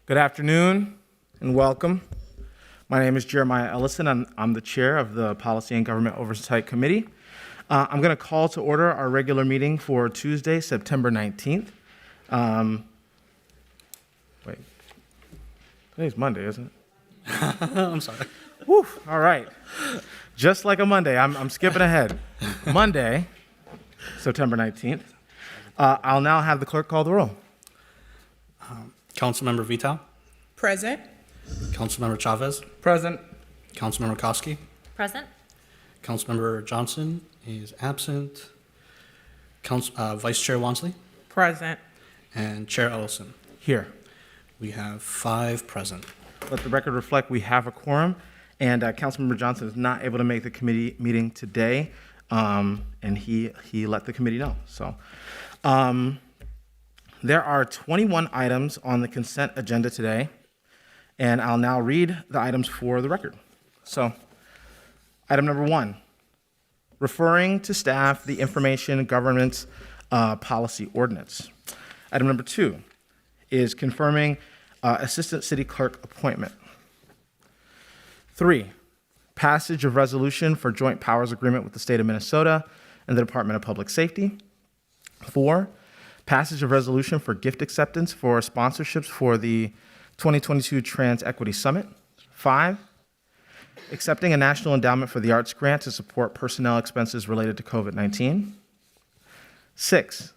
Good afternoon and welcome. My name is Jeremiah Ellison. I'm the chair of the Policy and Government Oversight Committee. I'm going to call to order our regular meeting for Tuesday, September 19th. Wait, today's Monday, isn't it? I'm sorry. Whew, all right. Just like a Monday, I'm skipping ahead. Monday, September 19th. I'll now have the clerk call the roll. Councilmember Vital, Present. Councilmember Chavez, Present. Councilmember Koski, Present. Councilmember Johnson is absent, Vice Chair Wansley, Present. and Chair Ellison. Here. We have 5 present. Let the record reflect we have a quorum, and Councilmember Johnson is not able to make the committee meeting today, and he let the committee know. So, there are 21 items on the consent agenda today, and I'll now read the items for the record. So, item number 1, referring to staff the information governance policy ordinance. Item number 2 is confirming assistant city clerk appointment. 3, passage of resolution for joint powers agreement with the state of Minnesota and the Department of Public Safety. 4, passage of resolution for gift acceptance for sponsorships for the 2022 Trans Equity Summit. 5, accepting a National Endowment for the Arts grant to support personnel expenses related to COVID-19. 6,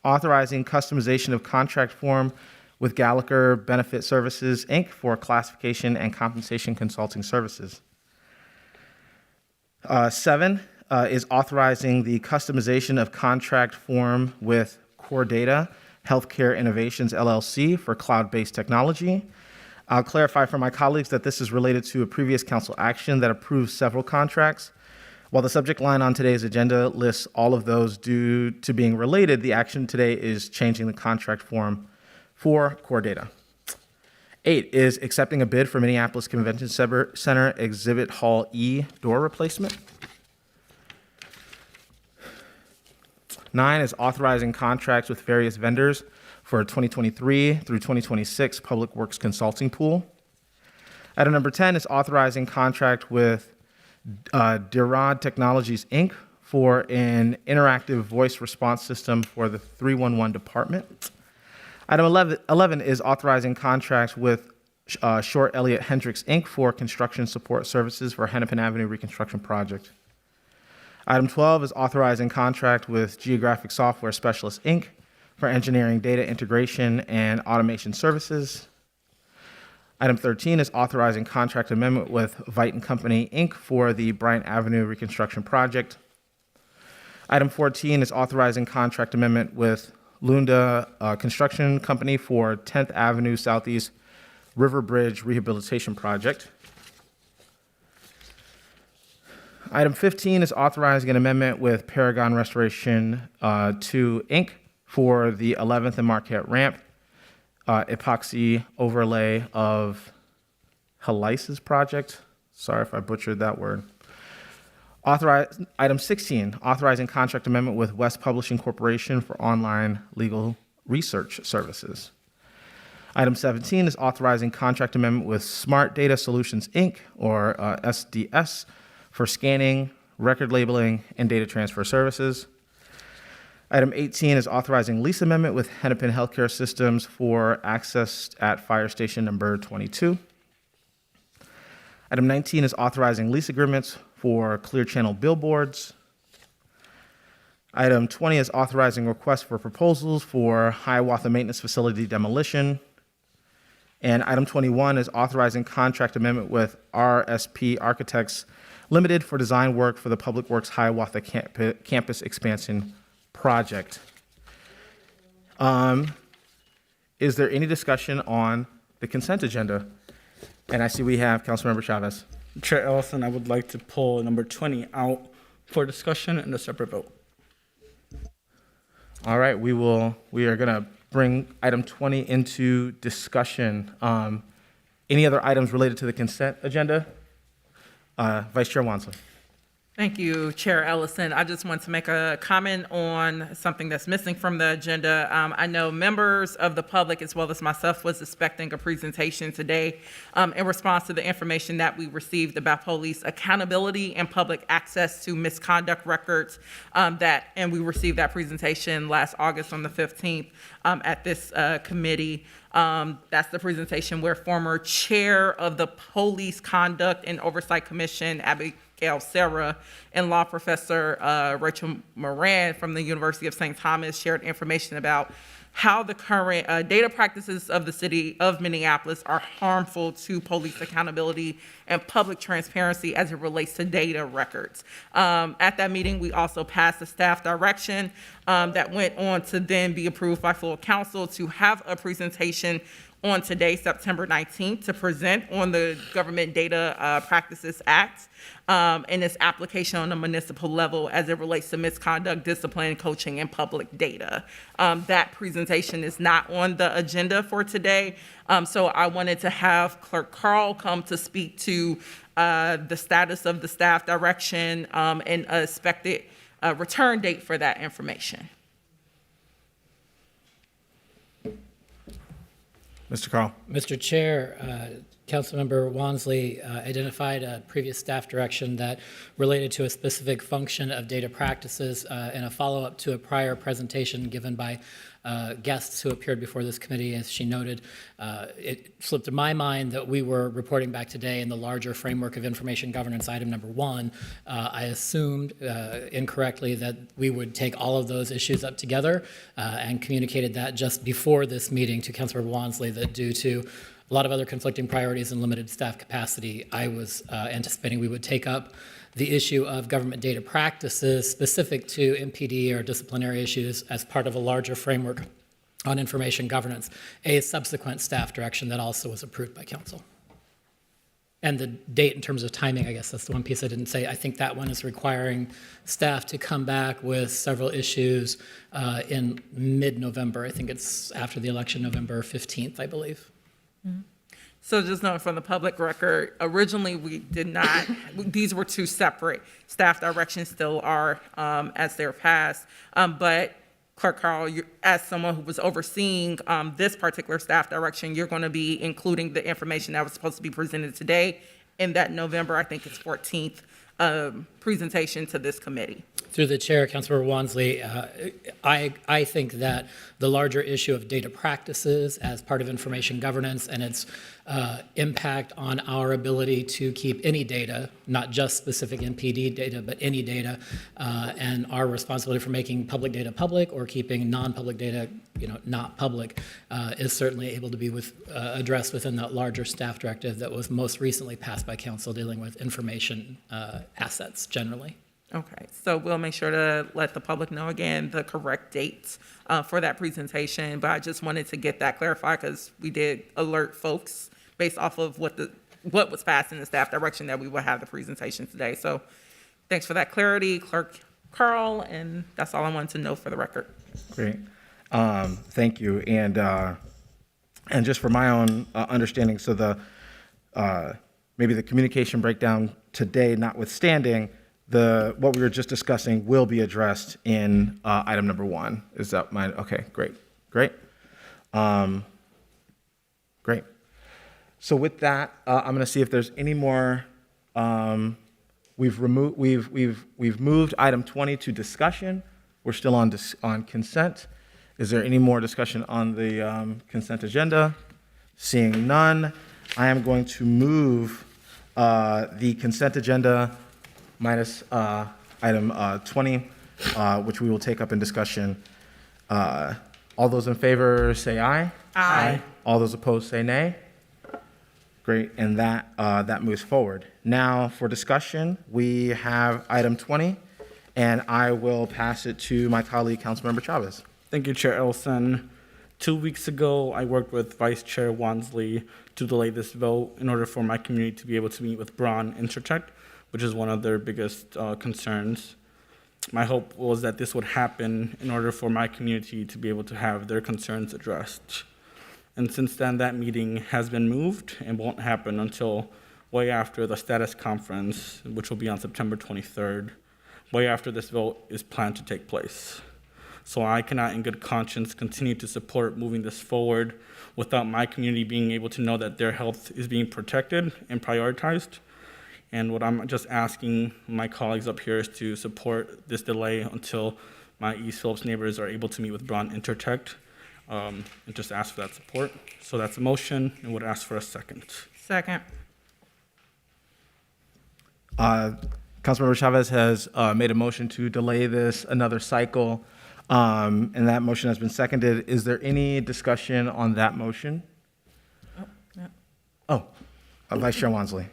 authorizing customization of contract form with Gallagher Benefit Services, Inc. for classification and compensation consulting services. 7 is authorizing the customization of contract form with Core Data Healthcare Innovations, LLC for cloud-based technology. I'll clarify for my colleagues that this is related to a previous council action that approved several contracts. While the subject line on today's agenda lists all of those due to being related, the action today is changing the contract form for Core Data. 8 is accepting a bid for Minneapolis Convention Center Exhibit Hall E door replacement. 9 is authorizing contracts with various vendors for 2023 through 2026 Public Works Consulting Pool. Item number 10 is authorizing contract with Dirod Technologies, Inc. for an interactive voice response system for the 311 department. Item 11 is authorizing contracts with Short Elliott Hendricks, Inc. for construction support services for Hennepin Avenue reconstruction project. Item 12 is authorizing contract with Geographic Software Specialists, Inc. for engineering data integration and automation services. Item 13 is authorizing contract amendment with Vite & Company, Inc. for the Bryant Avenue reconstruction project. Item 14 is authorizing contract amendment with Lunda Construction Company for 10th Avenue Southeast River Bridge rehabilitation project. Item 15 is authorizing an amendment with Paragon Restoration 2, Inc. for the 11th and Marquette ramp epoxy overlay of Helices project. Sorry if I butchered that word. Item 16, authorizing contract amendment with West Publishing Corporation for online legal research services. Item 17 is authorizing contract amendment with Smart Data Solutions, Inc., or SDS, for scanning, record labeling, and data transfer services. Item 18 is authorizing lease amendment with Hennepin Healthcare Systems for access at Fire Station number 22. Item 19 is authorizing lease agreements for Clear Channel billboards. Item 20 is authorizing requests for proposals for Hiawatha Maintenance Facility demolition. And item 21 is authorizing contract amendment with RSP Architects Limited for design work for the Public Works Hiawatha campus expansion project. Is there any discussion on the consent agenda? And I see we have Councilmember Chavez. Chair Ellison, I would like to pull number 20 out for discussion and a separate vote. All right, we are gonna bring item 20 into discussion. Any other items related to the consent agenda? Vice Chair Wansley. Thank you, Chair Ellison. I just want to make a comment on something that's missing from the agenda. I know members of the public, as well as myself, was expecting a presentation today in response to the information that we received about police accountability and public access to misconduct records. And we received that presentation last August on the 15th at this committee. That's the presentation where former chair of the Police Conduct and Oversight Commission, Abigail Sarah, and law professor Rachel Moran from the University of St. Thomas shared information about how the current data practices of the city of Minneapolis are harmful to police accountability and public transparency as it relates to data records. At that meeting, we also passed a staff direction that went on to then be approved by full council to have a presentation on today, September 19th, to present on the Government Data Practices Act and its application on a municipal level as it relates to misconduct, discipline, coaching, and public data. That presentation is not on the agenda for today, so I wanted to have Clerk Carl come to speak to the status of the staff direction and expected return date for that information. Mr. Carl. Mr. Chair, Councilmember Wansley identified a previous staff direction that related to a specific function of data practices in a follow-up to a prior presentation given by guests who appeared before this committee. As she noted, it slipped in my mind that we were reporting back today in the larger framework of information governance, item number 1. I assumed incorrectly that we would take all of those issues up together and communicated that just before this meeting to Councilmember Wansley, that due to a lot of other conflicting priorities and limited staff capacity, I was anticipating we would take up the issue of government data practices specific to MPD or disciplinary issues as part of a larger framework on information governance, a subsequent staff direction that also was approved by council. And the date in terms of timing, I guess that's the one piece I didn't say. I think that one is requiring staff to come back with several issues in mid-November. I think it's after the election, November 15th, I believe. Mm-hmm. So just knowing from the public record, originally we did not, these were two separate staff directions, still are as they're passed. But Clerk Carl, as someone who was overseeing this particular staff direction, you're going to be including the information that was supposed to be presented today in that November, I think it's 14th, presentation to this committee. Through the chair, Councilmember Wansley, I think that the larger issue of data practices as part of information governance and its impact on our ability to keep any data, not just specific MPD data, but any data, and our responsibility for making public data public or keeping non-public data, not public, is certainly able to be addressed within that larger staff directive that was most recently passed by council dealing with information assets generally. Okay, so we'll make sure to let the public know again the correct dates for that presentation, but I just wanted to get that clarified because we did alert folks based off of what was passed in the staff direction that we will have the presentation today. So thanks for that clarity, Clerk Carl, and that's all I wanted to know for the record. Great. Thank you. And just for my own understanding, so maybe the communication breakdown today notwithstanding, what we were just discussing will be addressed in item number 1. Is that mine? Okay, great. Great. So with that, I'm going to see if there's any more. We've moved item 20 to discussion. We're still on consent. Is there any more discussion on the consent agenda? Seeing none, I am going to move the consent agenda minus item 20, which we will take up in discussion. All those in favor say aye. Aye. All those opposed say nay. Great, and that moves forward. Now for discussion, we have item 20, and I will pass it to my colleague, Councilmember Chavez. Thank you, Chair Ellison. 2 weeks ago, I worked with Vice Chair Wansley to delay this vote in order for my community to be able to meet with Braun Intertech, which is one of their biggest concerns. My hope was that this would happen in order for my community to be able to have their concerns addressed. And since then, that meeting has been moved and won't happen until way after the status conference, which will be on September 23rd, way after this vote is planned to take place. So I cannot in good conscience continue to support moving this forward without my community being able to know that their health is being protected and prioritized. And what I'm just asking my colleagues up here is to support this delay until my East Phillips neighbors are able to meet with Braun Intertech, and just ask for that support. So that's a motion, and would ask for a second. Second. Councilmember Chavez has made a motion to delay this another cycle, and that motion has been seconded. Is there any discussion on that motion? Oh, Vice Chair Wansley.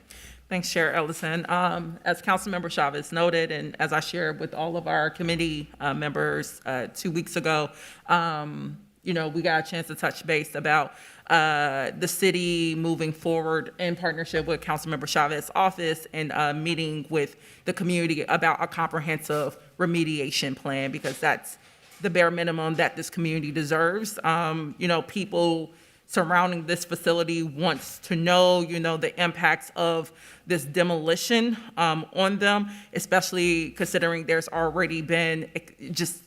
Thanks, Chair Ellison. As Councilmember Chavez noted, and as I shared with all of our committee members 2 weeks ago, we got a chance to touch base about the city moving forward in partnership with Councilmember Chavez's office and meeting with the community about a comprehensive remediation plan, because that's the bare minimum that this community deserves. People surrounding this facility wants to know, the impacts of this demolition on them, especially considering there's already been just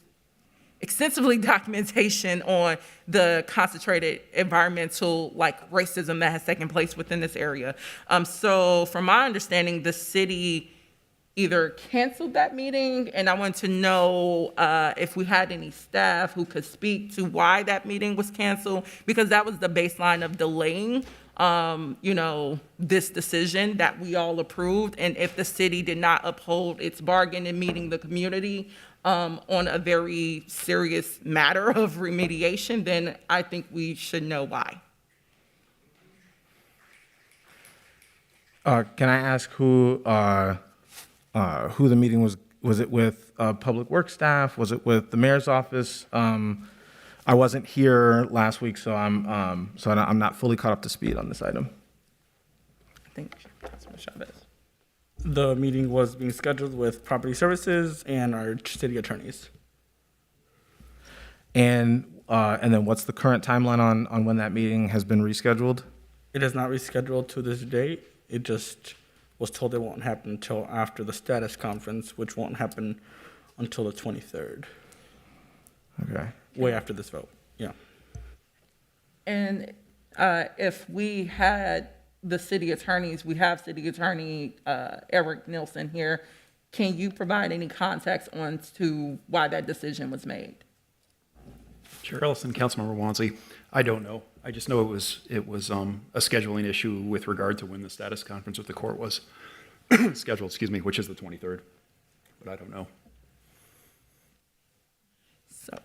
extensively documentation on the concentrated environmental racism that has taken place within this area. So from my understanding, the city either canceled that meeting, and I want to know if we had any staff who could speak to why that meeting was canceled, because that was the baseline of delaying this decision that we all approved. And if the city did not uphold its bargain in meeting the community on a very serious matter of remediation, then I think we should know why. Can I ask who the meeting was? Was it with Public Works staff? Was it with the mayor's office? I wasn't here last week, so I'm not fully caught up to speed on this item. I think Councilman Chavez. The meeting was being scheduled with Property Services and our city attorneys. And then what's the current timeline on when that meeting has been rescheduled? It is not rescheduled to this date. It just was told it won't happen until after the status conference, which won't happen until the 23rd. Okay. Way after this vote, yeah. And if we had the city attorneys, we have City Attorney Eric Nielsen here, can you provide any context on to why that decision was made? Chair Ellison, Councilmember Wansley, I don't know. I just know it was a scheduling issue with regard to when the status conference with the court was scheduled, which is the 23rd, but I don't know. So,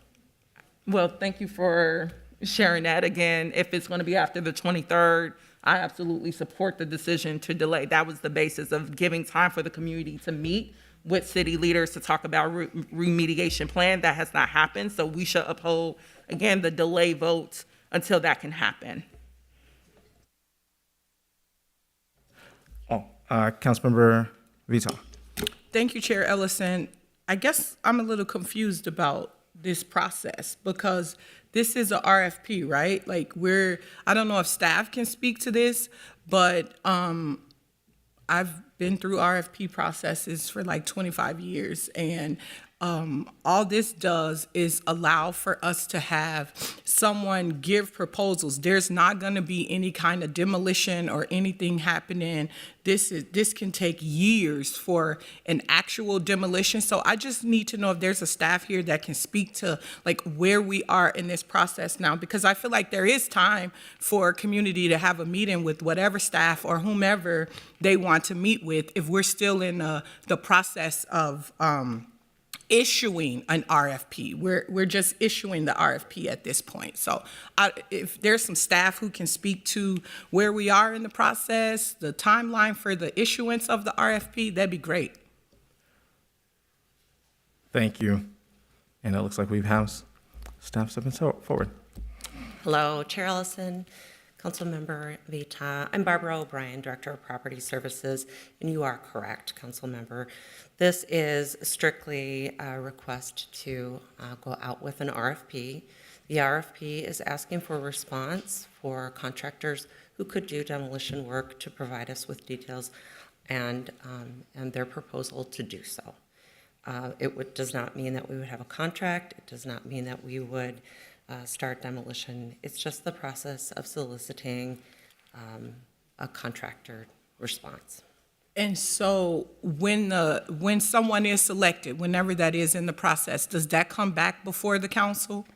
well, thank you for sharing that. Again, if it's going to be after the 23rd, I absolutely support the decision to delay. That was the basis of giving time for the community to meet with city leaders to talk about remediation plan. That has not happened, so we should uphold, again, the delay vote until that can happen. Councilmember Vita. Thank you, Chair Ellison. I guess I'm a little confused about this process because this is a RFP, right? I don't know if staff can speak to this, but I've been through RFP processes for 25 years, and all this does is allow for us to have someone give proposals. There's not going to be any kind of demolition or anything happening. This can take years for an actual demolition. So I just need to know if there's a staff here that can speak to where we are in this process now, because I feel like there is time for a community to have a meeting with whatever staff or whomever they want to meet with if we're still in the process of issuing an RFP. We're just issuing the RFP at this point. So if there's some staff who can speak to where we are in the process, the timeline for the issuance of the RFP, that'd be great. Thank you. And it looks like we have staff stepping forward. Hello, Chair Ellison, Councilmember Vita. I'm Barbara O'Brien, Director of Property Services, and you are correct, Councilmember. This is strictly a request to go out with an RFP. The RFP is asking for a response for contractors who could do demolition work to provide us with details and their proposal to do so. Does not mean that we would have a contract. It does not mean that we would start demolition. It's just the process of soliciting a contractor response. And so when someone is selected, whenever that is in the process, does that come back before the council?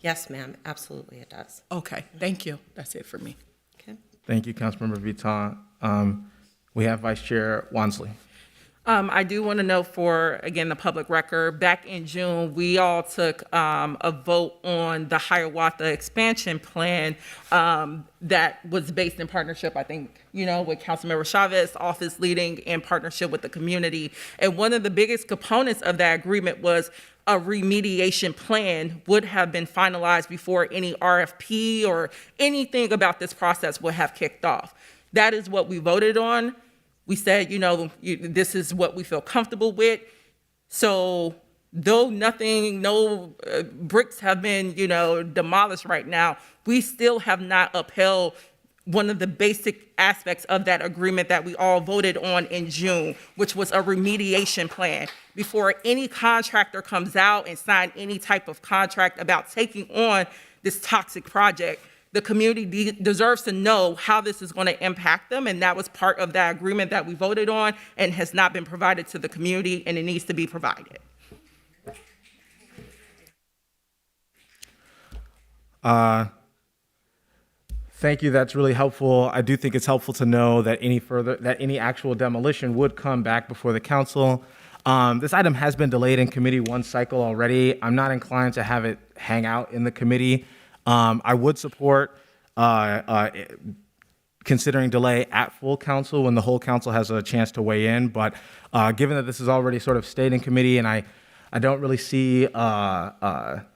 Yes, ma'am, absolutely it does. Okay, thank you. That's it for me. Okay. Thank you, Councilmember Vital. We have Vice Chair Wansley. I do want to note for, again, the public record, back in June, we all took a vote on the Hiawatha expansion plan that was based in partnership, I think, with Councilmember Chavez's office leading in partnership with the community. And one of the biggest components of that agreement was a remediation plan would have been finalized before any RFP or anything about this process would have kicked off. That is what we voted on. We said, this is what we feel comfortable with. So though no bricks have been, demolished right now, we still have not upheld one of the basic aspects of that agreement that we all voted on in June, which was a remediation plan. Before any contractor comes out and sign any type of contract about taking on this toxic project, the community deserves to know how this is going to impact them, and that was part of that agreement that we voted on and has not been provided to the community, and it needs to be provided. Thank you. That's really helpful. I do think it's helpful to know that any actual demolition would come back before the council. This item has been delayed in committee one cycle already. I'm not inclined to have it hang out in the committee. I would support considering delay at full council when the whole council has a chance to weigh in. But given that this is already sort of stayed in committee, and I don't really see what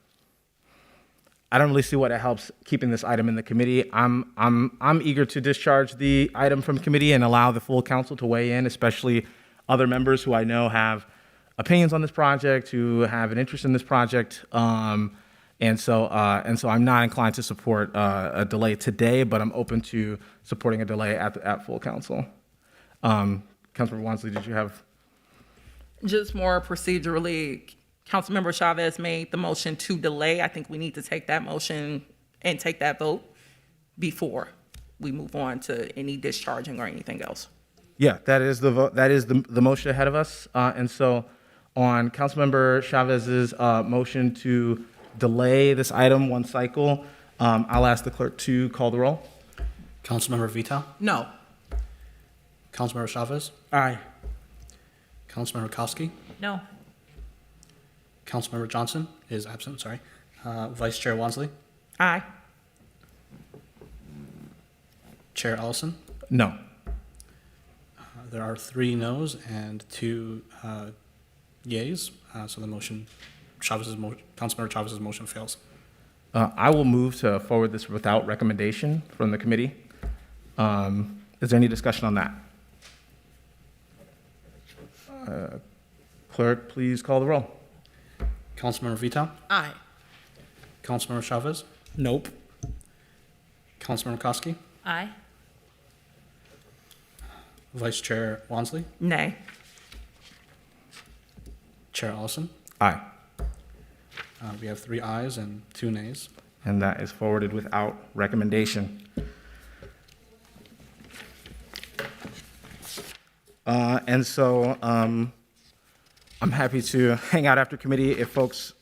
it helps keeping this item in the committee. I'm eager to discharge the item from committee and allow the full council to weigh in, especially other members who I know have opinions on this project, who have an interest in this project. And so I'm not inclined to support a delay today, but I'm open to supporting a delay at full council. Councilmember Wansley, did you have? Just more procedurally, Councilmember Chavez made the motion to delay. I think we need to take that motion and take that vote before we move on to any discharging or anything else. Yeah, that is the vote. That is the motion ahead of us. And so on Councilmember Chavez's motion to delay this item one cycle, I'll ask the clerk to call the roll. Councilmember Vital, No. Councilmember Chavez, Aye. Councilmember Koski, No. Councilmember Johnson is absent, sorry. Vice Chair Wansley, Aye. Chair Ellison. No. There are 3 noes and 2 yeas, so the motion, Councilmember Chavez's motion fails. I will move to forward this without recommendation from the committee. Is there any discussion on that? Clerk, please call the roll. Councilmember Vital, Aye. Councilmember Chavez, Nope. Councilmember Koski, Aye. Vice Chair Wansley, Nay. Chair Ellison. Aye. We have 3 ayes and 2 nays. And that is forwarded without recommendation. And so I'm happy to hang out after committee if folks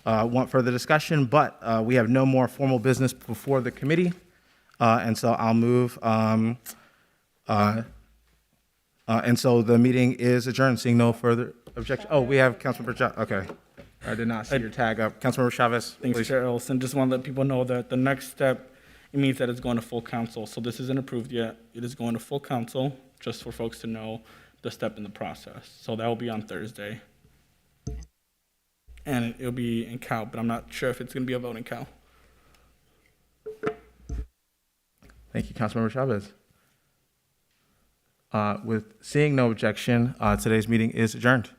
want further discussion, but we have no more formal business before the committee. And so I'll move. And so the meeting is adjourned, seeing no further objection. Oh, we have Councilmember Chavez. Okay. I did not see your tag up. Councilmember Chavez, Thanks, please. Chair Ellison. Just want to let people know that the next step, it means that it's going to full council. So this isn't approved yet. It is going to full council, just for folks to know the step in the process. So that will be on Thursday. And it'll be in Cal, but I'm not sure if it's going to be a vote in Cal. Thank you, Councilmember Chavez. With seeing no objection, today's meeting is adjourned.